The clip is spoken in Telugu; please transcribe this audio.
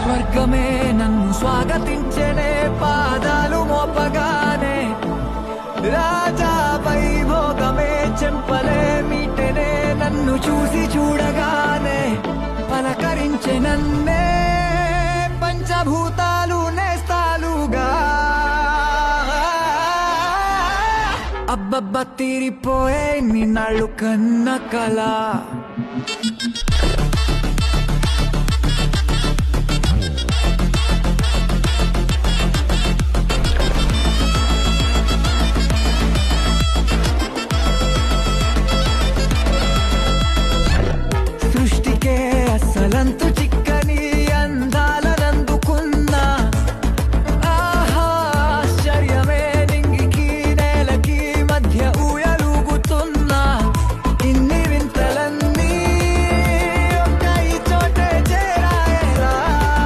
స్వర్గమే నన్ను స్వాగతించనే పాదాలు మోపగానే రాజా వైభోగమే చెంపలే మీటనే నన్ను చూసి చూడగానే పలకరించే నన్నే పంచభూతాలు నేస్తాలుగా అబ్బబ్బ తీరిపోయే నిన్నాళ్ళు కన్న కళ